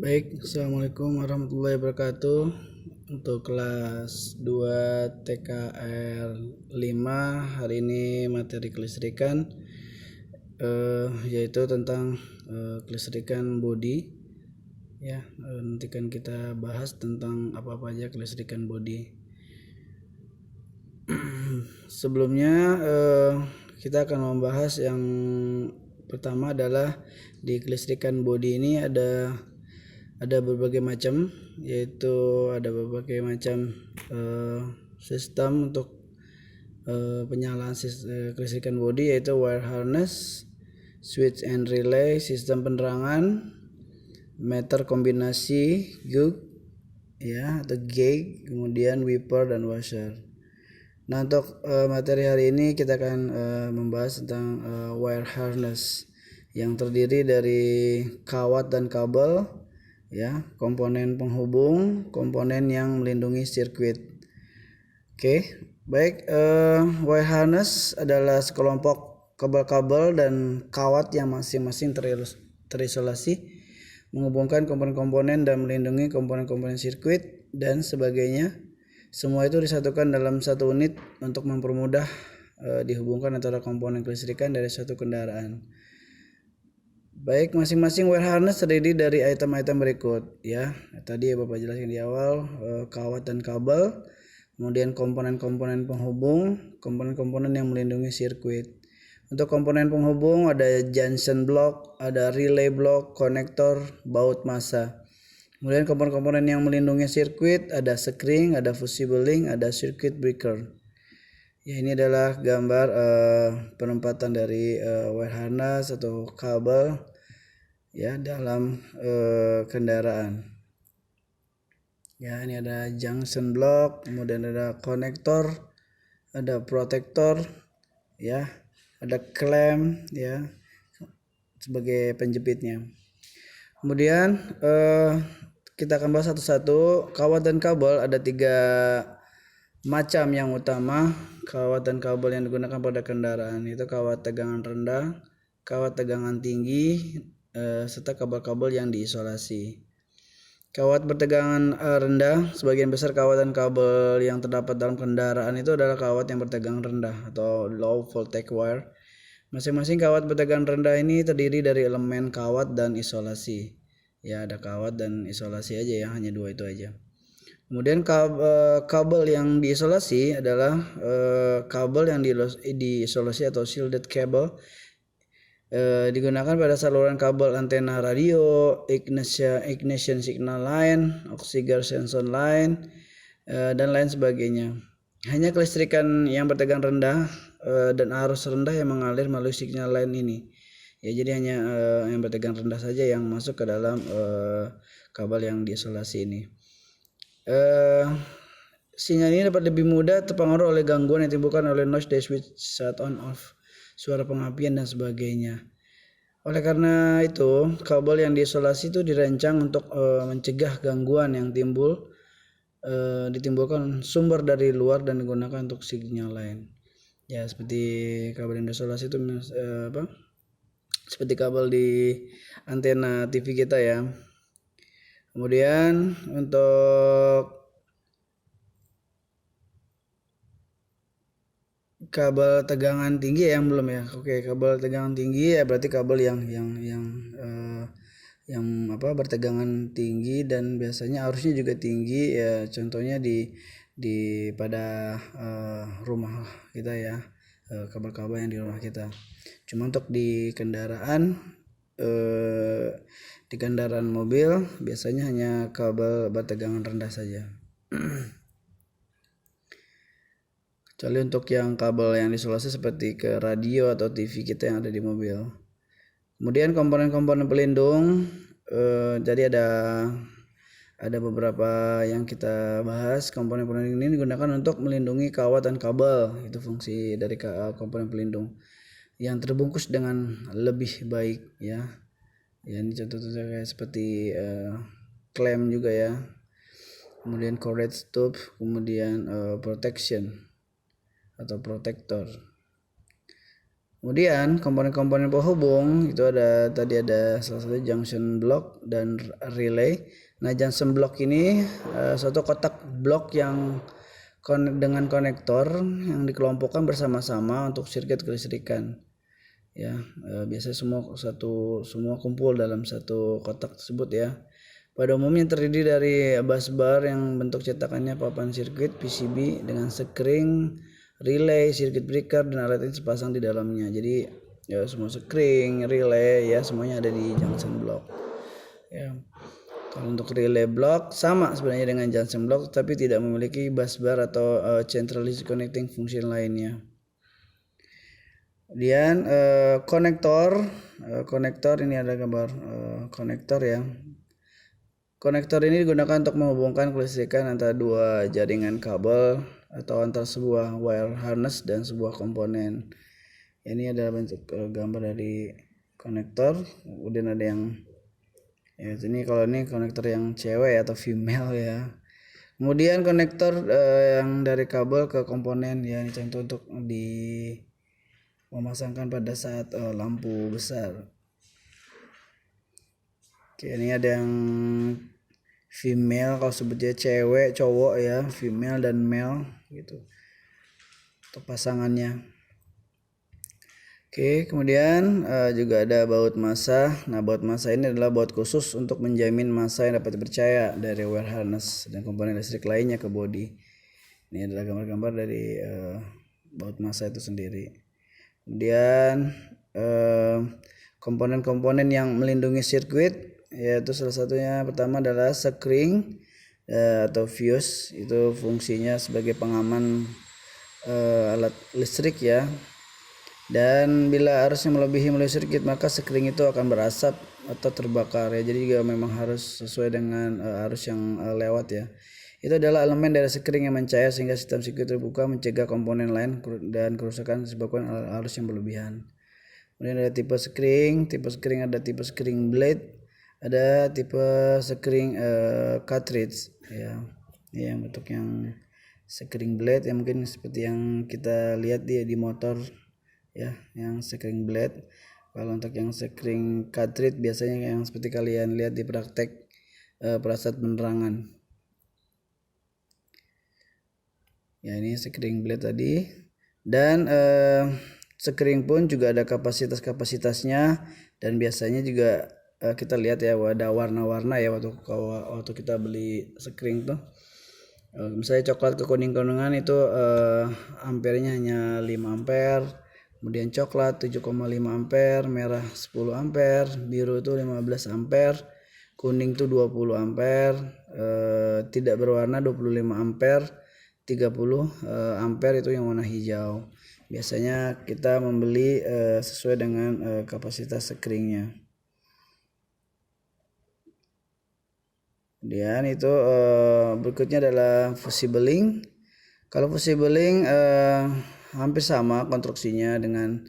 Baik, Assalamualaikum warahmatullahi wabarakatuh. Untuk kelas 2 TKR 5 hari ini materi kelistrikan yaitu tentang kelistrikan bodi ya. Nanti kan kita bahas tentang apa aja kelistrikan bodi. Sebelumnya kita akan membahas yang pertama adalah di kelistrikan bodi ini ada berbagai macam, yaitu ada berbagai macam sistem untuk penyalaan kelistrikan bodi, yaitu wire harness, switch and relay, sistem penerangan, meter kombinasi, gauge ya atau gauge, kemudian wiper dan washer. Nah, untuk materi hari ini kita akan membahas tentang wire harness yang terdiri dari kawat dan kabel ya, komponen penghubung, komponen yang melindungi sirkuit. Oke, baik. Wire harness adalah sekelompok kabel-kabel dan kawat yang masing-masing terisolasi, menghubungkan komponen-komponen dan melindungi komponen-komponen sirkuit dan sebagainya. Semua itu disatukan dalam satu unit untuk mempermudah dihubungkan antara komponen kelistrikan dari suatu kendaraan. Baik, masing-masing wire harness terdiri dari item-item berikut ya. Tadi Bapak jelaskan di awal, kawat dan kabel, kemudian komponen-komponen penghubung, komponen-komponen yang melindungi sirkuit. Untuk komponen penghubung ada junction block, ada relay block, konektor, baut massa. Kemudian komponen-komponen yang melindungi sirkuit ada sekring, ada fusible link, ada circuit breaker. Ya, ini adalah gambar penempatan dari wire harness atau kabel ya dalam kendaraan. Ya, ini ada junction block, kemudian ada konektor, ada protektor, ya, ada klem ya sebagai penjepitnya. Kemudian kita akan bahas satu-satu. Kawat dan kabel ada 3 macam yang utama. Kawat dan kabel yang digunakan pada kendaraan itu kawat tegangan rendah, kawat tegangan tinggi, serta kabel-kabel yang diisolasi. Kawat bertegangan rendah, sebagian besar kawat dan kabel yang terdapat dalam kendaraan itu adalah kawat yang bertegangan rendah atau low voltage wire. Masing-masing kawat bertegangan rendah ini terdiri dari elemen kawat dan isolasi. Ya, ada kawat dan isolasi aja ya, hanya 2 itu aja. Kemudian kabel yang diisolasi adalah kabel yang diisolasi atau shielded cable, digunakan pada saluran kabel antena radio, ignition signal line, oxygen sensor line, dan lain sebagainya. Hanya kelistrikan yang bertegangan rendah dan arus rendah yang mengalir melalui signal line ini. Ya, jadi hanya yang bertegangan rendah saja yang masuk ke dalam kabel yang diisolasi ini. Sinyal ini dapat lebih mudah terpengaruh oleh gangguan yang ditimbulkan oleh noise dari switch saat on off, suara pengapian dan sebagainya. Oleh karena itu, kabel yang diisolasi itu dirancang untuk mencegah gangguan yang ditimbulkan sumber dari luar dan digunakan untuk sinyal lain. Ya, seperti kabel yang diisolasi itu seperti kabel di antena TV kita ya. Kemudian untuk kabel tegangan tinggi yang belum ya. Oke, kabel tegangan tinggi ya berarti kabel yang bertegangan tinggi dan biasanya arusnya juga tinggi ya. Contohnya di pada rumah kita ya, kabel-kabel yang di rumah kita. Cuma untuk di kendaraan mobil biasanya hanya kabel bertegangan rendah saja. Kecuali untuk yang kabel yang diisolasi seperti ke radio atau TV kita yang ada di mobil. Kemudian komponen-komponen pelindung, jadi ada beberapa yang kita bahas. Komponen pelindung ini digunakan untuk melindungi kawat dan kabel. Itu fungsi dari komponen pelindung yang terbungkus dengan lebih baik ya. Ya, ini contoh-contoh kayak seperti klem juga ya. Kemudian courage stop, kemudian protection atau protektor. Kemudian komponen-komponen penghubung itu tadi ada salah satu junction block dan relay. Nah, junction block ini suatu kotak blok yang dengan konektor yang dikelompokkan bersama-sama untuk sirkuit kelistrikan. Ya, biasanya semua kumpul dalam satu kotak tersebut ya. Pada umumnya terdiri dari busbar yang bentuk cetakannya papan sirkuit PCB dengan sekring, relay, circuit breaker dan alat ini terpasang di dalamnya. Jadi ya semua sekring, relay ya semuanya ada di junction block. Ya. Kalau untuk relay block sama sebenarnya dengan junction block tapi tidak memiliki busbar atau centralized connecting function lainnya. Kemudian konektor ini ada gambar konektor ya. Konektor ini digunakan untuk menghubungkan kelistrikan antara dua jaringan kabel atau antara sebuah wire harness dan sebuah komponen. Ini adalah bentuk gambar dari konektor. Kemudian ada yang ya ini kalau ini konektor yang cewek atau female ya. Kemudian konektor yang dari kabel ke komponen ya, ini contoh untuk memasangkan pada saat lampu besar. Oke, ini ada yang female, kalau sebutnya cewek cowok ya, female dan male gitu untuk pasangannya. Oke, kemudian juga ada baut massa. Nah, baut massa ini adalah baut khusus untuk menjamin massa yang dapat dipercaya dari wire harness dan komponen listrik lainnya ke bodi. Ini adalah gambar-gambar dari baut massa itu sendiri. Kemudian komponen-komponen yang melindungi sirkuit yaitu salah satunya pertama adalah sekring atau fuse, itu fungsinya sebagai pengaman alat listrik ya. Dan bila arusnya melebihi melalui sirkuit maka sekring itu akan berasap atau terbakar ya. Jadi juga memang harus sesuai dengan arus yang lewat ya. Itu adalah elemen dari sekring yang mencair sehingga sistem sirkuit terbuka mencegah komponen lain dan kerusakan disebabkan arus yang berlebihan. Kemudian ada tipe sekring ada tipe sekring blade, ada tipe sekring cartridge ya. Ini yang bentuk yang sekring blade yang mungkin seperti yang kita lihat di motor ya, yang sekring blade. Kalau untuk yang sekring cartridge biasanya yang seperti kalian lihat di praktek perasat penerangan. Ya, ini sekring blade tadi. Dan sekring pun juga ada kapasitasnya dan biasanya juga kita lihat ya ada warna-warna ya waktu kita beli sekring tuh. Misalnya coklat kekuning-kuningan itu ampernya hanya 5 ampere. Kemudian coklat 7,5 ampere, merah 10 ampere, biru itu 15 ampere, kuning itu 20 ampere, tidak berwarna 25 ampere, 30 ampere itu yang warna hijau. Biasanya kita membeli sesuai dengan kapasitas sekringnya. Kemudian itu berikutnya adalah fusible link. Kalau fusible link hampir sama konstruksinya dengan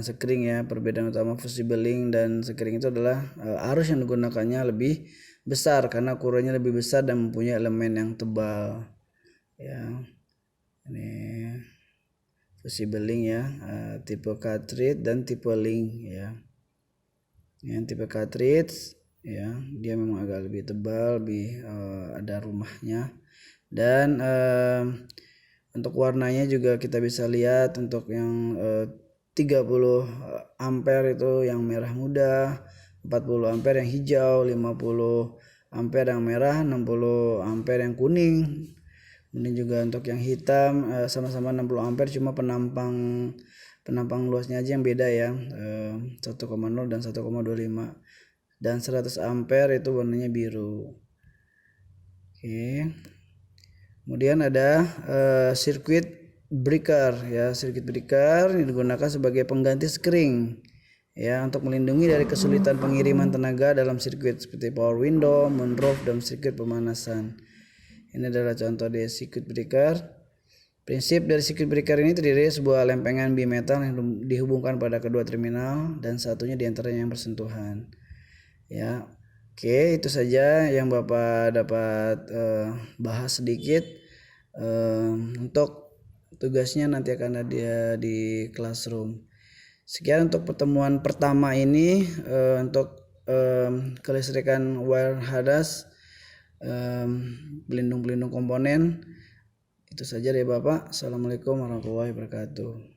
sekring ya. Perbedaan utama fusible link dan sekring itu adalah arus yang digunakannya lebih besar karena ukurannya lebih besar dan mempunyai elemen yang tebal ya. Ini fusible link ya, tipe cartridge dan tipe link ya. Yang tipe cartridge ya, dia memang agak lebih tebal, lebih ada rumahnya. Dan untuk warnanya juga kita bisa lihat untuk yang 30 ampere itu yang merah muda, 40 ampere yang hijau, 50 ampere yang merah, 60 ampere yang kuning. Kemudian juga untuk yang hitam sama-sama 60 ampere cuma penampang luasnya aja yang beda ya, 1,0 dan 1,25. Dan 100 ampere itu warnanya biru. Oke. Kemudian ada circuit breaker ya. Circuit breaker ini digunakan sebagai pengganti sekring ya untuk melindungi dari kesulitan pengiriman tenaga dalam sirkuit seperti power window, moonroof dan sirkuit pemanasan. Ini adalah contoh dari circuit breaker. Prinsip dari circuit breaker ini terdiri dari sebuah lempengan bimetal yang dihubungkan pada kedua terminal dan satunya diantaranya yang bersentuhan. Ya, oke, itu saja yang Bapak dapat bahas sedikit. Untuk tugasnya nanti akan ada di classroom. Sekian untuk pertemuan pertama ini untuk kelistrikan wire hadas, pelindung-pelindung komponen. Itu saja dari Bapak. Assalamualaikum warahmatullahi wabarakatuh.